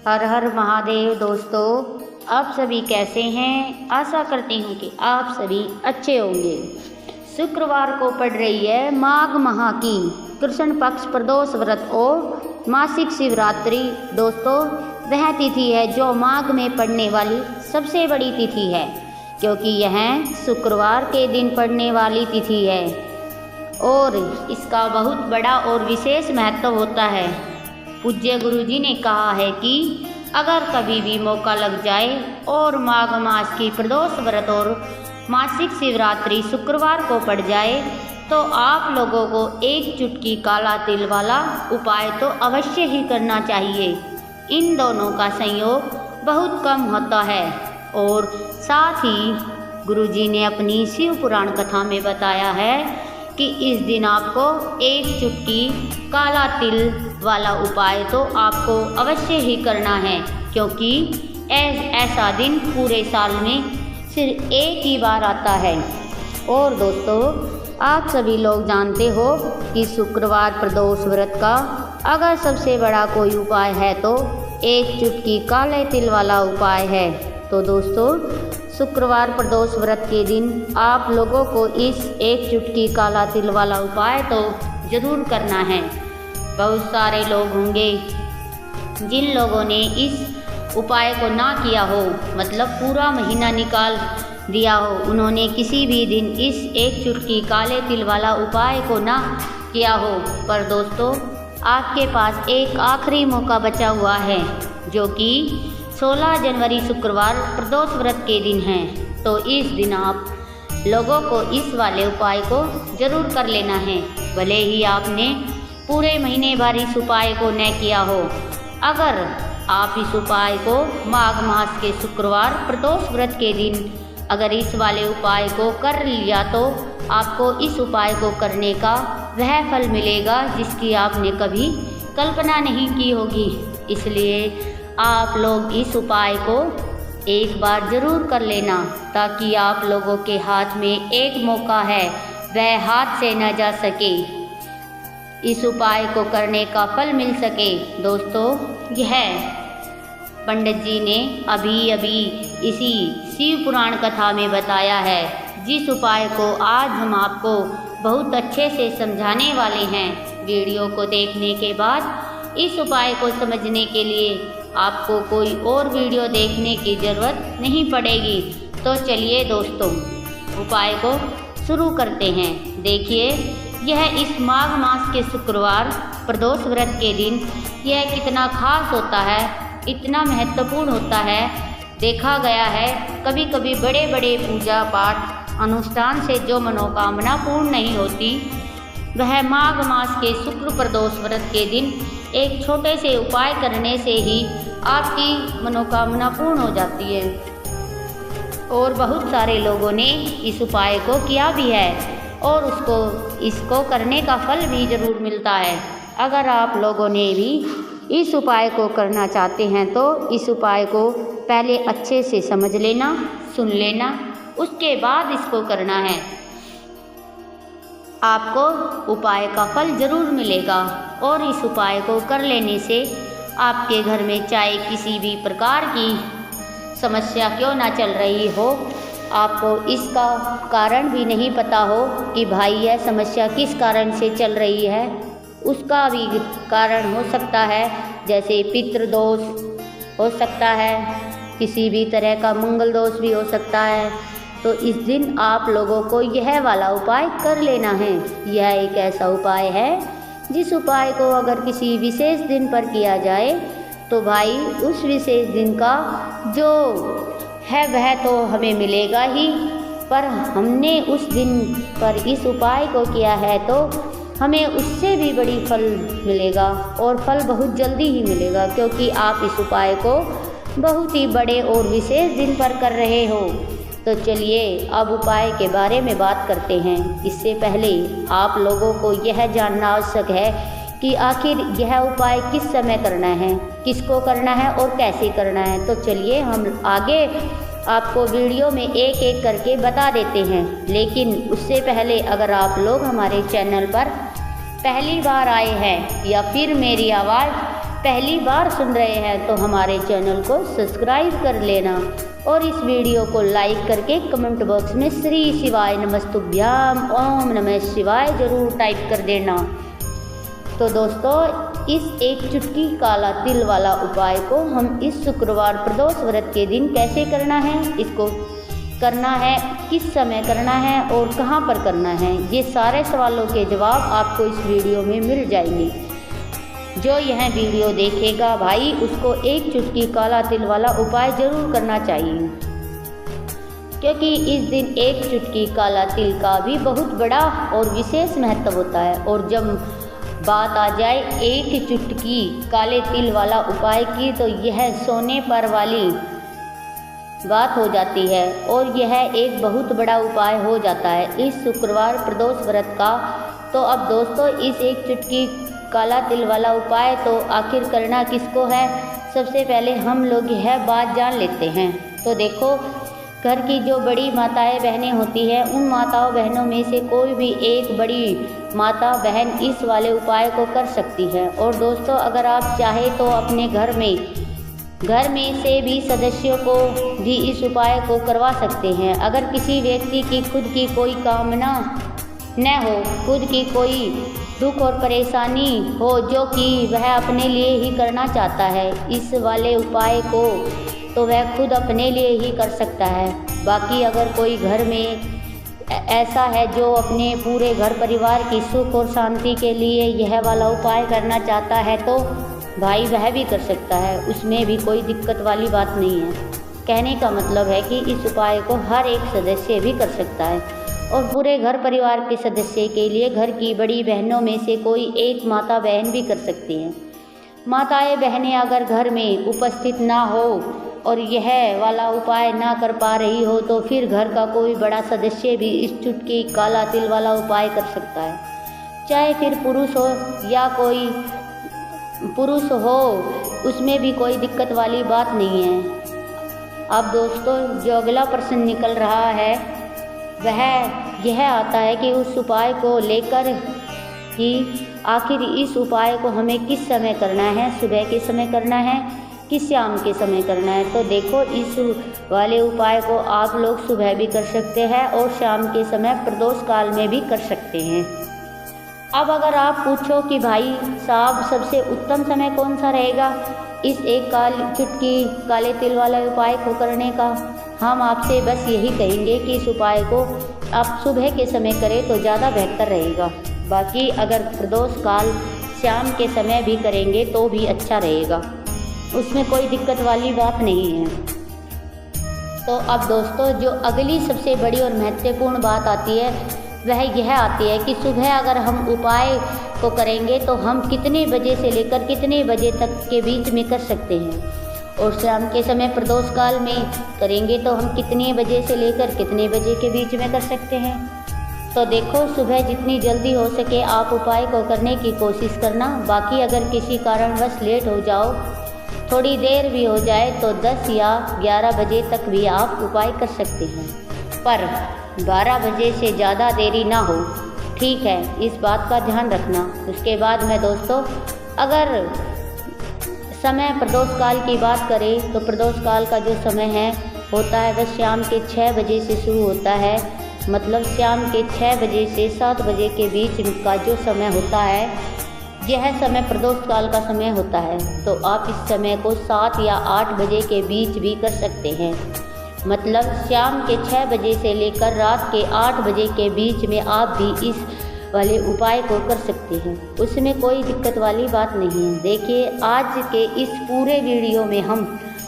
हर हर महादेव। दोस्तों, आप सभी कैसे हैं? आशा करती हूँ कि आप सभी अच्छे होंगे। शुक्रवार को पड़ रही है माघ माह की कृष्ण पक्ष प्रदोष व्रत और मासिक शिवरात्रि। दोस्तों, वह तिथि है जो माघ में पड़ने वाली सबसे बड़ी तिथि है, क्योंकि यह शुक्रवार के दिन पड़ने वाली तिथि है और इसका बहुत बड़ा और विशेष महत्व होता है। पूज्य गुरुजी ने कहा है कि अगर कभी भी मौका लग जाए और माघ मास की प्रदोष व्रत और मासिक शिवरात्रि शुक्रवार को पड़ जाए तो आप लोगों को एक चुटकी काला तिल वाला उपाय तो अवश्य ही करना चाहिए। इन दोनों का संयोग बहुत कम होता है और साथ ही गुरुजी ने अपनी शिव पुराण कथा में बताया है कि इस दिन आपको एक चुटकी काला तिल वाला उपाय तो आपको अवश्य ही करना है, क्योंकि ऐसा दिन पूरे साल में सिर्फ एक ही बार आता है। और दोस्तों, आप सभी लोग जानते हो कि शुक्रवार प्रदोष व्रत का अगर सबसे बड़ा कोई उपाय है तो एक चुटकी काले तिल वाला उपाय है। तो दोस्तों, शुक्रवार प्रदोष व्रत के दिन आप लोगों को इस एक चुटकी काला तिल वाला उपाय तो ज़रूर करना है। बहुत सारे लोग होंगे जिन लोगों ने इस उपाय को ना किया हो, मतलब पूरा महीना निकाल दिया हो, उन्होंने किसी भी दिन इस एक चुटकी काले तिल वाला उपाय को ना किया हो। पर दोस्तों, आपके पास एक आखिरी मौका बचा हुआ है, जो कि 16 जनवरी शुक्रवार प्रदोष व्रत के दिन है। तो इस दिन आप लोगों को इस वाले उपाय को ज़रूर कर लेना है, भले ही आपने पूरे महीने भर इस उपाय को न किया हो। अगर आप इस उपाय को माघ मास के शुक्रवार प्रदोष व्रत के दिन अगर इस वाले उपाय को कर लिया तो आपको इस उपाय को करने का वह फल मिलेगा जिसकी आपने कभी कल्पना नहीं की होगी। इसलिए आप लोग इस उपाय को एक बार ज़रूर कर लेना, ताकि आप लोगों के हाथ में एक मौका है, वह हाथ से न जा सके, इस उपाय को करने का फल मिल सके। दोस्तों, यह पंडित जी ने अभी इसी शिव पुराण कथा में बताया है, जिस उपाय को आज हम आपको बहुत अच्छे से समझाने वाले हैं। वीडियो को देखने के बाद इस उपाय को समझने के लिए आपको कोई और वीडियो देखने की ज़रूरत नहीं पड़ेगी। तो चलिए दोस्तों, उपाय को शुरू करते हैं। देखिए, यह इस माघ मास के शुक्रवार प्रदोष व्रत के दिन यह कितना खास होता है, इतना महत्वपूर्ण होता है। देखा गया है कभी कभी बड़े बड़े पूजा पाठ अनुष्ठान से जो मनोकामना पूर्ण नहीं होती, वह माघ मास के शुक्र प्रदोष व्रत के दिन एक छोटे से उपाय करने से ही आपकी मनोकामना पूर्ण हो जाती है। और बहुत सारे लोगों ने इस उपाय को किया भी है और इसको करने का फल भी ज़रूर मिलता है। अगर आप लोगों ने भी इस उपाय को करना चाहते हैं तो इस उपाय को पहले अच्छे से समझ लेना, सुन लेना, उसके बाद इसको करना है। आपको उपाय का फल ज़रूर मिलेगा और इस उपाय को कर लेने से आपके घर में चाहे किसी भी प्रकार की समस्या क्यों ना चल रही हो, आपको इसका कारण भी नहीं पता हो कि भाई यह समस्या किस कारण से चल रही है, उसका भी कारण हो सकता है। जैसे पितृदोष हो सकता है, किसी भी तरह का मंगल दोष भी हो सकता है। तो इस दिन आप लोगों को यह वाला उपाय कर लेना है। यह एक ऐसा उपाय है जिस उपाय को अगर किसी विशेष दिन पर किया जाए तो भाई उस विशेष दिन का जो है वह तो हमें मिलेगा ही, पर हमने उस दिन पर इस उपाय को किया है तो हमें उससे भी बड़ी फल मिलेगा और फल बहुत जल्दी ही मिलेगा, क्योंकि आप इस उपाय को बहुत ही बड़े और विशेष दिन पर कर रहे हो। तो चलिए अब उपाय के बारे में बात करते हैं। इससे पहले आप लोगों को यह जानना आवश्यक है कि आखिर यह उपाय किस समय करना है, किसको करना है और कैसे करना है। तो चलिए हम आगे आपको वीडियो में एक एक करके बता देते हैं। लेकिन उससे पहले अगर आप लोग हमारे चैनल पर पहली बार आए हैं या फिर मेरी आवाज़ पहली बार सुन रहे हैं तो हमारे चैनल को सब्सक्राइब कर लेना और इस वीडियो को लाइक करके कमेंट बॉक्स में श्री शिवाय नमस्तुभ्याम ओम नमः शिवाय जरूर टाइप कर देना। तो दोस्तों, इस एक चुटकी काला तिल वाला उपाय को हम इस शुक्रवार प्रदोष व्रत के दिन कैसे करना है, इसको करना है, किस समय करना है और कहाँ पर करना है, ये सारे सवालों के जवाब आपको इस वीडियो में मिल जाएंगे। जो यह वीडियो देखेगा भाई, उसको एक चुटकी काला तिल वाला उपाय जरूर करना चाहिए, क्योंकि इस दिन एक चुटकी काला तिल का भी बहुत बड़ा और विशेष महत्व होता है। और जब बात आ जाए एक चुटकी काले तिल वाला उपाय की, तो यह सोने पर वाली बात हो जाती है और यह एक बहुत बड़ा उपाय हो जाता है इस शुक्रवार प्रदोष व्रत का। तो अब दोस्तों, इस एक चुटकी काला तिल वाला उपाय तो आखिर करना किसको है, सबसे पहले हम लोग यह बात जान लेते हैं। तो देखो, घर की जो बड़ी माताएं बहनें होती हैं, उन माताओं बहनों में से कोई भी एक बड़ी माता बहन इस वाले उपाय को कर सकती है। और दोस्तों, अगर आप चाहें तो अपने घर में से भी सदस्यों को भी इस उपाय को करवा सकते हैं। अगर किसी व्यक्ति की खुद की कोई कामना न हो, खुद की कोई दुख और परेशानी हो जो कि वह अपने लिए ही करना चाहता है इस वाले उपाय को, तो वह खुद अपने लिए ही कर सकता है। बाकी अगर कोई घर में ऐसा है जो अपने पूरे घर परिवार की सुख और शांति के लिए यह वाला उपाय करना चाहता है, तो भाई वह भी कर सकता है, उसमें भी कोई दिक्कत वाली बात नहीं है। कहने का मतलब है कि इस उपाय को हर एक सदस्य भी कर सकता है और पूरे घर परिवार के सदस्य के लिए घर की बड़ी बहनों में से कोई एक माता बहन भी कर सकती हैं। माताएं बहनें अगर घर में उपस्थित ना हो और यह वाला उपाय ना कर पा रही हो, तो फिर घर का कोई बड़ा सदस्य भी इस चुटकी काला तिल वाला उपाय कर सकता है, चाहे फिर पुरुष हो या कोई पुरुष हो, उसमें भी कोई दिक्कत वाली बात नहीं है। अब दोस्तों, जो अगला प्रश्न निकल रहा है वह यह आता है कि उस उपाय को लेकर कि आखिर इस उपाय को हमें किस समय करना है, सुबह के समय करना है कि शाम के समय करना है। तो देखो, इस वाले उपाय को आप लोग सुबह भी कर सकते हैं और शाम के समय प्रदोष काल में भी कर सकते हैं। अब अगर आप पूछो कि भाई साहब सबसे उत्तम समय कौन सा रहेगा इस एक चुटकी काले तिल वाले उपाय को करने का, हम आपसे बस यही कहेंगे कि इस उपाय को आप सुबह के समय करें तो ज़्यादा बेहतर रहेगा। बाकी अगर प्रदोष काल शाम के समय भी करेंगे तो भी अच्छा रहेगा, उसमें कोई दिक्कत वाली बात नहीं है। तो अब दोस्तों, जो अगली सबसे बड़ी और महत्वपूर्ण बात आती है वह यह आती है कि सुबह अगर हम उपाय को करेंगे तो हम कितने बजे से लेकर कितने बजे तक के बीच में कर सकते हैं, और शाम के समय प्रदोष काल में करेंगे तो हम कितने बजे से लेकर कितने बजे के बीच में कर सकते हैं। तो देखो, सुबह जितनी जल्दी हो सके आप उपाय को करने की कोशिश करना। बाकी अगर किसी कारणवश लेट हो जाओ, थोड़ी देर भी हो जाए, तो 10 या 11 बजे तक भी आप उपाय कर सकते हैं, पर 12 बजे से ज़्यादा देरी ना हो, ठीक है, इस बात का ध्यान रखना। उसके बाद में दोस्तों, अगर समय प्रदोष काल की बात करें तो प्रदोष काल का जो समय है होता है वह शाम के 6 बजे से शुरू होता है, मतलब शाम के 6 बजे से 7 बजे के बीच का जो समय होता है, यह समय प्रदोष काल का समय होता है। तो आप इस समय को 7 या 8 बजे के बीच भी कर सकते हैं, मतलब शाम के 6 बजे से लेकर रात के 8 बजे के बीच में आप भी इस वाले उपाय को कर सकते हैं, उसमें कोई दिक्कत वाली बात नहीं है। देखिए, आज के इस पूरे वीडियो में हम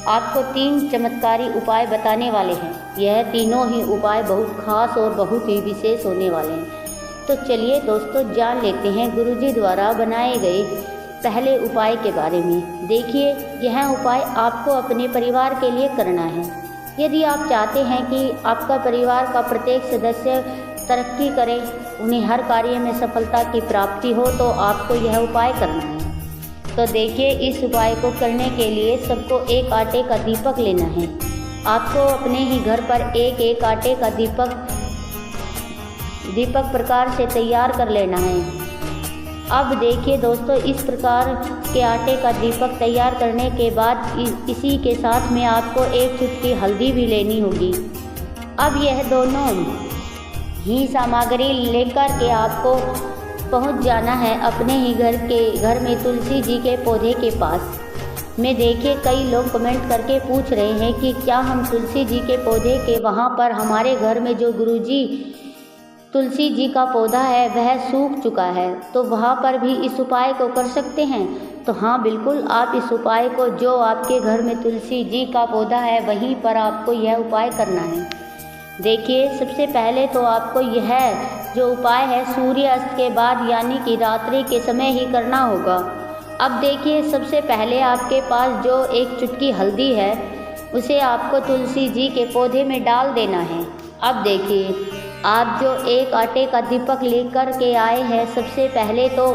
आपको 3 चमत्कारी उपाय बताने वाले हैं। यह तीनों ही उपाय बहुत खास और बहुत ही विशेष होने वाले हैं। तो चलिए दोस्तों, जान लेते हैं गुरुजी द्वारा बनाए गए पहले उपाय के बारे में। देखिए, यह उपाय आपको अपने परिवार के लिए करना है। यदि आप चाहते हैं कि आपका परिवार का प्रत्येक सदस्य तरक्की करे, उन्हें हर कार्य में सफलता की प्राप्ति हो, तो आपको यह उपाय करना है। तो देखिए, इस उपाय को करने के लिए सबको एक आटे का दीपक लेना है। आपको अपने ही घर पर एक आटे का दीपक प्रकार से तैयार कर लेना है। अब देखिए दोस्तों, इस प्रकार के आटे का दीपक तैयार करने के बाद इसी के साथ में आपको एक चुटकी हल्दी भी लेनी होगी। अब यह दोनों ही सामग्री लेकर के आपको पहुंच जाना है अपने ही घर में तुलसी जी के पौधे के पास में। देखिए कई लोग कमेंट करके पूछ रहे हैं कि क्या हम तुलसी जी के पौधे के वहाँ पर हमारे घर में जो गुरुजी तुलसी जी का पौधा है वह सूख चुका है, तो वहाँ पर भी इस उपाय को कर सकते हैं। तो हाँ बिल्कुल, आप इस उपाय को जो आपके घर में तुलसी जी का पौधा है वहीं पर आपको यह उपाय करना है। देखिए सबसे पहले तो आपको यह जो उपाय है सूर्यास्त के बाद यानी कि रात्रि के समय ही करना होगा। अब देखिए सबसे पहले आपके पास जो एक चुटकी हल्दी है उसे आपको तुलसी जी के पौधे में डाल देना है। अब देखिए आप जो एक आटे का दीपक लेकर के आए हैं, सबसे पहले तो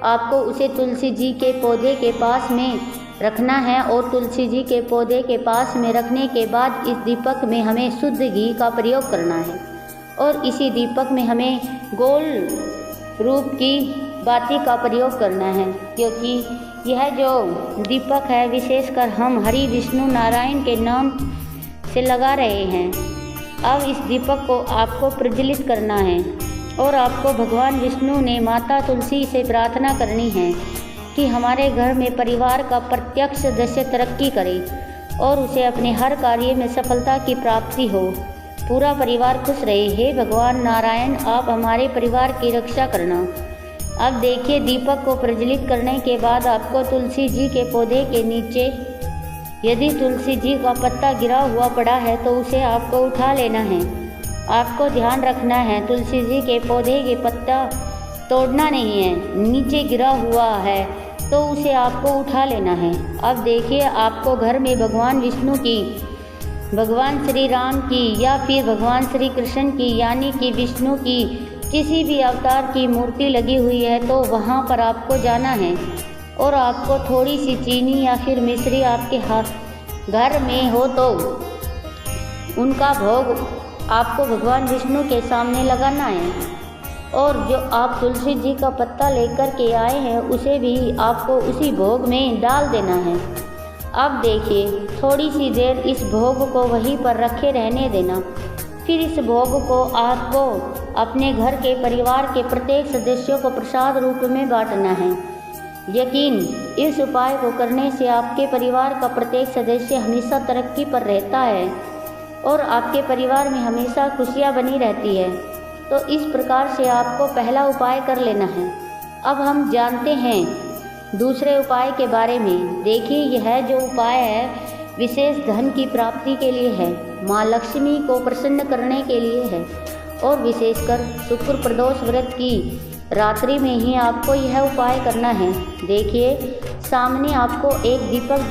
आपको उसे तुलसी जी के पौधे के पास में रखना है और तुलसी जी के पौधे के पास में रखने के बाद इस दीपक में हमें शुद्ध घी का प्रयोग करना है और इसी दीपक में हमें गोल रूप की बाती का प्रयोग करना है, क्योंकि यह जो दीपक है विशेषकर हम हरि विष्णु नारायण के नाम से लगा रहे हैं। अब इस दीपक को आपको प्रज्वलित करना है और आपको भगवान विष्णु ने माता तुलसी से प्रार्थना करनी है कि हमारे घर में परिवार का प्रत्येक सदस्य तरक्की करे और उसे अपने हर कार्य में सफलता की प्राप्ति हो, पूरा परिवार खुश रहे। हे भगवान नारायण, आप हमारे परिवार की रक्षा करना। अब देखिए दीपक को प्रज्वलित करने के बाद आपको तुलसी जी के पौधे के नीचे यदि तुलसी जी का पत्ता गिरा हुआ पड़ा है तो उसे आपको उठा लेना है। आपको ध्यान रखना है तुलसी जी के पौधे के पत्ता तोड़ना नहीं है, नीचे गिरा हुआ है तो उसे आपको उठा लेना है। अब देखिए आपको घर में भगवान विष्णु की, भगवान श्री राम की या फिर भगवान श्री कृष्ण की यानी कि विष्णु की किसी भी अवतार की मूर्ति लगी हुई है तो वहाँ पर आपको जाना है और आपको थोड़ी सी चीनी या फिर मिश्री आपके हाथ घर में हो तो उनका भोग आपको भगवान विष्णु के सामने लगाना है और जो आप तुलसी जी का पत्ता लेकर के आए हैं उसे भी आपको उसी भोग में डाल देना है। अब देखिए थोड़ी सी देर इस भोग को वहीं पर रखे रहने देना, फिर इस भोग को आपको अपने घर के परिवार के प्रत्येक सदस्यों को प्रसाद रूप में बांटना है। यकीन इस उपाय को करने से आपके परिवार का प्रत्येक सदस्य हमेशा तरक्की पर रहता है और आपके परिवार में हमेशा खुशियाँ बनी रहती है। तो इस प्रकार से आपको पहला उपाय कर लेना है। अब हम जानते हैं दूसरे उपाय के बारे में। देखिए यह जो उपाय है विशेष धन की प्राप्ति के लिए है, माँ लक्ष्मी को प्रसन्न करने के लिए है और विशेषकर शुक्र प्रदोष व्रत की रात्रि में ही आपको यह उपाय करना है। देखिए सामने आपको एक दीपक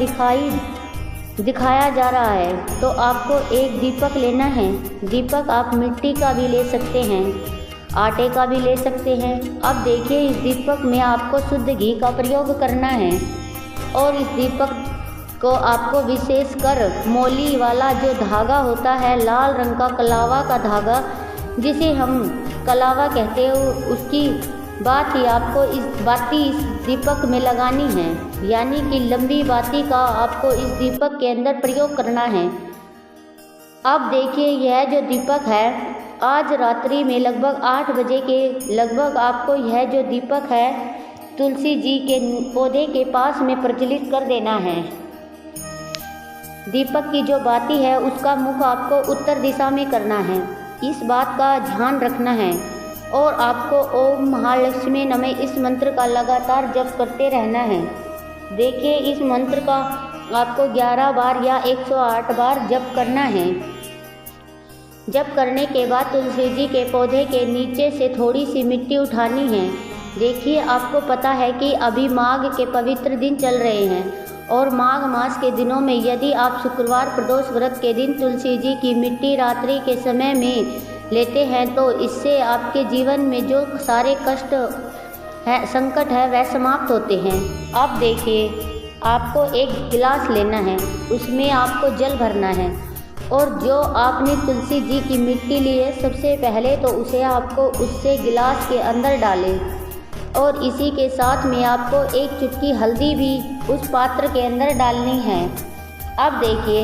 दिखाया जा रहा है तो आपको एक दीपक लेना है। दीपक आप मिट्टी का भी ले सकते हैं, आटे का भी ले सकते हैं। अब देखिए इस दीपक में आपको शुद्ध घी का प्रयोग करना है और इस दीपक को आपको विशेषकर मोली वाला जो धागा होता है, लाल रंग का कलावा का धागा जिसे हम कलावा कहते हैं, उसकी बात ही आपको इस दीपक में लगानी है, यानी कि लंबी बाती का आपको इस दीपक के अंदर प्रयोग करना है। अब देखिए यह जो दीपक है आज रात्रि में लगभग 8 बजे के लगभग आपको यह जो दीपक है तुलसी जी के पौधे के पास में प्रज्वलित कर देना है। दीपक की जो बाती है उसका मुख आपको उत्तर दिशा में करना है, इस बात का ध्यान रखना है और आपको ओम महालक्ष्मी नमः इस मंत्र का लगातार जप करते रहना है। देखिए इस मंत्र का आपको 11 बार या 108 बार जप करना है। जप करने के बाद तुलसी जी के पौधे के नीचे से थोड़ी सी मिट्टी उठानी है। देखिए आपको पता है कि अभी माघ के पवित्र दिन चल रहे हैं और माघ मास के दिनों में यदि आप शुक्रवार प्रदोष व्रत के दिन तुलसी जी की मिट्टी रात्रि के समय में लेते हैं तो इससे आपके जीवन में जो सारे कष्ट है, संकट है, वह समाप्त होते हैं। अब देखिए आपको एक गिलास लेना है, उसमें आपको जल भरना है और जो आपने तुलसी जी की मिट्टी ली है सबसे पहले तो उसे आपको उससे गिलास के अंदर डालें और इसी के साथ में आपको एक चुटकी हल्दी भी उस पात्र के अंदर डालनी है। अब देखिए,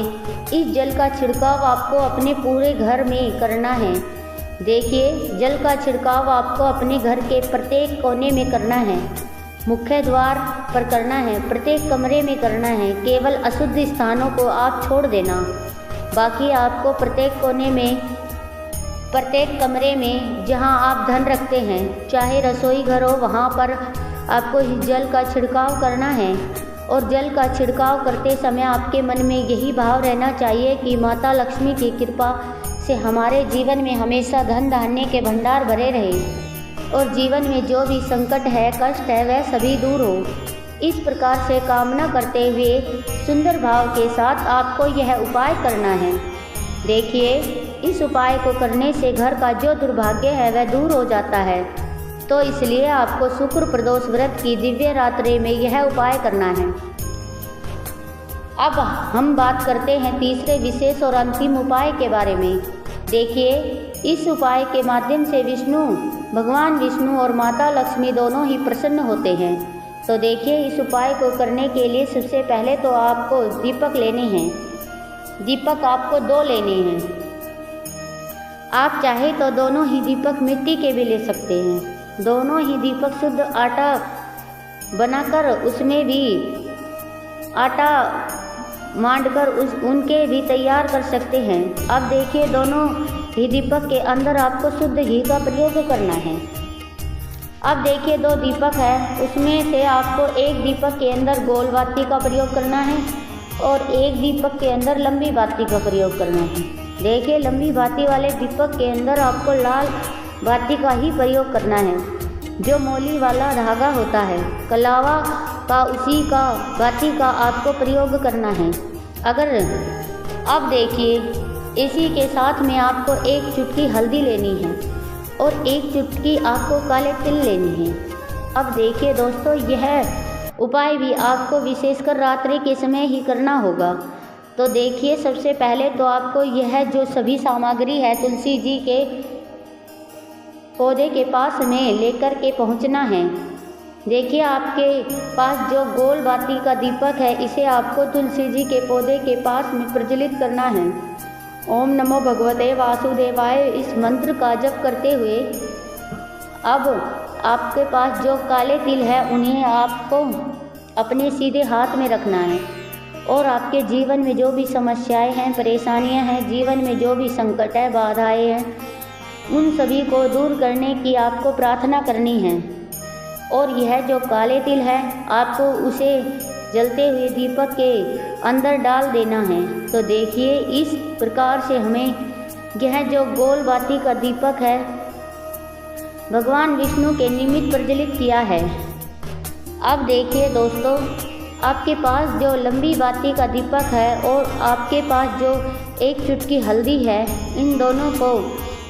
इस जल का छिड़काव आपको अपने पूरे घर में करना है। देखिए, जल का छिड़काव आपको अपने घर के प्रत्येक कोने में करना है, मुख्य द्वार पर करना है, प्रत्येक कमरे में करना है। केवल अशुद्ध स्थानों को आप छोड़ देना, बाकी आपको प्रत्येक कोने में, प्रत्येक कमरे में जहां आप धन रखते हैं, चाहे रसोई घर हो, वहां पर आपको इस जल का छिड़काव करना है। और जल का छिड़काव करते समय आपके मन में यही भाव रहना चाहिए कि माता लक्ष्मी की कृपा से हमारे जीवन में हमेशा धन धान्य के भंडार भरे रहे और जीवन में जो भी संकट है, कष्ट है, वह सभी दूर हो। इस प्रकार से कामना करते हुए सुंदर भाव के साथ आपको यह उपाय करना है। देखिए, इस उपाय को करने से घर का जो दुर्भाग्य है वह दूर हो जाता है। तो इसलिए आपको शुक्र प्रदोष व्रत की दिव्य रात्रि में यह उपाय करना है। अब हम बात करते हैं तीसरे विशेष और अंतिम उपाय के बारे में। देखिए, इस उपाय के माध्यम से भगवान विष्णु और माता लक्ष्मी दोनों ही प्रसन्न होते हैं। तो देखिए, इस उपाय को करने के लिए सबसे पहले तो आपको दीपक लेने हैं। दीपक आपको 2 लेने हैं। आप चाहे तो दोनों ही दीपक मिट्टी के भी ले सकते हैं। दोनों ही दीपक शुद्ध आटा बनाकर उसमें भी आटा मांडकर उनके भी तैयार कर सकते हैं। अब देखिए, दोनों ही दीपक के अंदर आपको शुद्ध घी का प्रयोग करना है। अब देखिए, 2 दीपक है, उसमें से आपको एक दीपक के अंदर गोल बाती का प्रयोग करना है और एक दीपक के अंदर लंबी बाती का प्रयोग करना है। देखिए, लंबी बाती वाले दीपक के अंदर आपको लाल बाती का ही प्रयोग करना है, जो मौली वाला धागा होता है, कलावा का, उसी का बाती का आपको प्रयोग करना है। अब देखिए, इसी के साथ में आपको एक चुटकी हल्दी लेनी है और एक चुटकी आपको काले तिल लेनी है। अब देखिए दोस्तों, यह उपाय भी आपको विशेषकर रात्रि के समय ही करना होगा। तो देखिए, सबसे पहले तो आपको यह जो सभी सामग्री है तुलसी जी के पौधे के पास में लेकर के पहुंचना है। देखिए, आपके पास जो गोल बाती का दीपक है, इसे आपको तुलसी जी के पौधे के पास में प्रज्वलित करना है। ओम नमो भगवते वासुदेवाय इस मंत्र का जप करते हुए अब आपके पास जो काले तिल है उन्हें आपको अपने सीधे हाथ में रखना है और आपके जीवन में जो भी समस्याएं हैं, परेशानियां हैं, जीवन में जो भी संकट है, बाधाएं हैं, उन सभी को दूर करने की आपको प्रार्थना करनी है। और यह जो काले तिल है आपको उसे जलते हुए दीपक के अंदर डाल देना है। तो देखिए, इस प्रकार से हमें यह जो गोल बाती का दीपक है भगवान विष्णु के निमित्त प्रज्वलित किया है। अब देखिए दोस्तों, आपके पास जो लंबी बाती का दीपक है और आपके पास जो एक चुटकी हल्दी है, इन दोनों को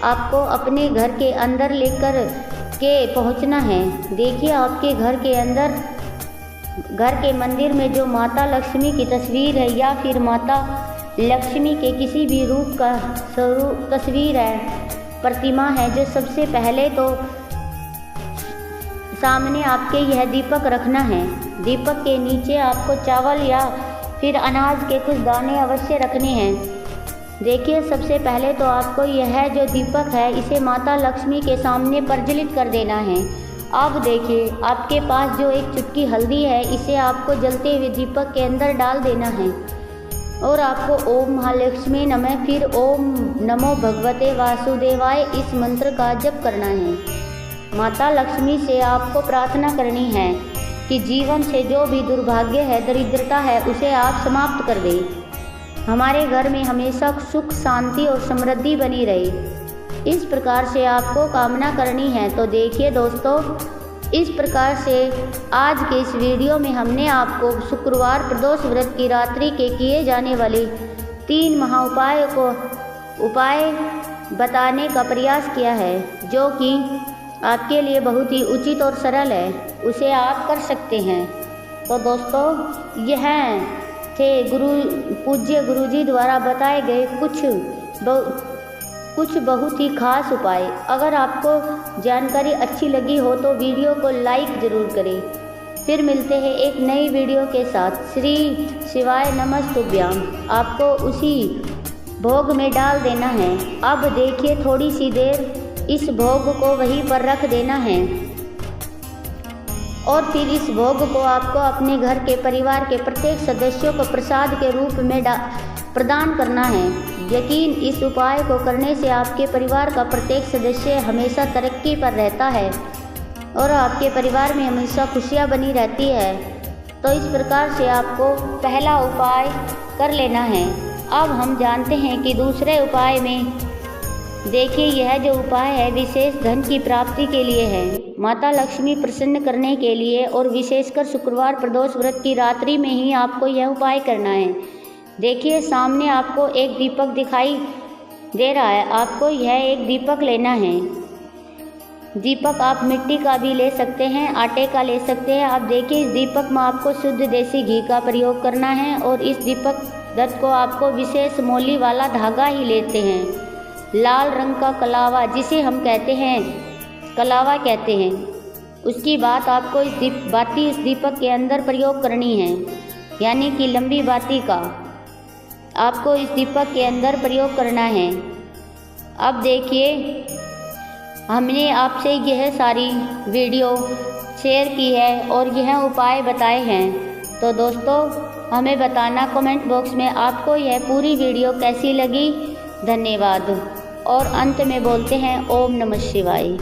आपको अपने घर के अंदर लेकर के पहुंचना है। देखिए, आपके घर के अंदर, घर के मंदिर में जो माता लक्ष्मी की तस्वीर है या फिर माता लक्ष्मी के किसी भी रूप का स्वरूप तस्वीर है, प्रतिमा है, जो सबसे पहले तो सामने आपके यह दीपक रखना है। दीपक के नीचे आपको चावल या फिर अनाज के कुछ दाने अवश्य रखने हैं। देखिए, सबसे पहले तो आपको यह जो दीपक है इसे माता लक्ष्मी के सामने प्रज्वलित कर देना है। अब देखिए, आपके पास जो एक चुटकी हल्दी है इसे आपको जलते हुए दीपक के अंदर डाल देना है और आपको ओम महालक्ष्मी नमः फिर ओम नमो भगवते वासुदेवाय इस मंत्र का जप करना है। माता लक्ष्मी से आपको प्रार्थना करनी है कि जीवन से जो भी दुर्भाग्य है, दरिद्रता है, उसे आप समाप्त कर दें। हमारे घर में हमेशा सुख, शांति और समृद्धि बनी रहे, इस प्रकार से आपको कामना करनी है। तो देखिए दोस्तों, इस प्रकार से आज के इस वीडियो में हमने आपको शुक्रवार प्रदोष व्रत की रात्रि के किए जाने वाले 3 उपाय बताने का प्रयास किया है, जो कि आपके लिए बहुत ही उचित और सरल है, उसे आप कर सकते हैं। तो दोस्तों, यह थे पूज्य गुरुजी द्वारा बताए गए कुछ कुछ बहुत ही खास उपाय। अगर आपको जानकारी अच्छी लगी हो तो वीडियो को लाइक ज़रूर करें। फिर मिलते हैं एक नई वीडियो के साथ। श्री शिवाय नमस्तुभ्याम। आपको उसी भोग में डाल देना है। अब देखिए, थोड़ी सी देर इस भोग को वहीं पर रख देना है और फिर इस भोग को आपको अपने घर के परिवार के प्रत्येक सदस्यों को प्रसाद के रूप में प्रदान करना है। यकीन, इस उपाय को करने से आपके परिवार का प्रत्येक सदस्य हमेशा तरक्की पर रहता है और आपके परिवार में हमेशा खुशियाँ बनी रहती है। तो इस प्रकार से आपको पहला उपाय कर लेना है। अब हम जानते हैं कि दूसरे उपाय में देखिए, यह जो उपाय है विशेष धन की प्राप्ति के लिए है, माता लक्ष्मी प्रसन्न करने के लिए, और विशेषकर शुक्रवार प्रदोष व्रत की रात्रि में ही आपको यह उपाय करना है। देखिए, सामने आपको एक दीपक दिखाई दे रहा है। आपको यह एक दीपक लेना है। दीपक आप मिट्टी का भी ले सकते हैं, आटे का ले सकते हैं। आप देखिए, इस दीपक में आपको शुद्ध देसी घी का प्रयोग करना है और इस दीपक दत्त को आपको विशेष मोली वाला धागा ही लेते हैं। लाल रंग का कलावा, जिसे हम कहते हैं कलावा कहते हैं, उसकी बात आपको इस दीपक के अंदर प्रयोग करनी है, यानी कि लंबी बाती का आपको इस दीपक के अंदर प्रयोग करना है। अब देखिए, हमने आपसे यह सारी वीडियो शेयर की है और यह उपाय बताए हैं। तो दोस्तों, हमें बताना कमेंट बॉक्स में आपको यह पूरी वीडियो कैसी लगी। धन्यवाद। और अंत में बोलते हैं ओम नमः शिवाय।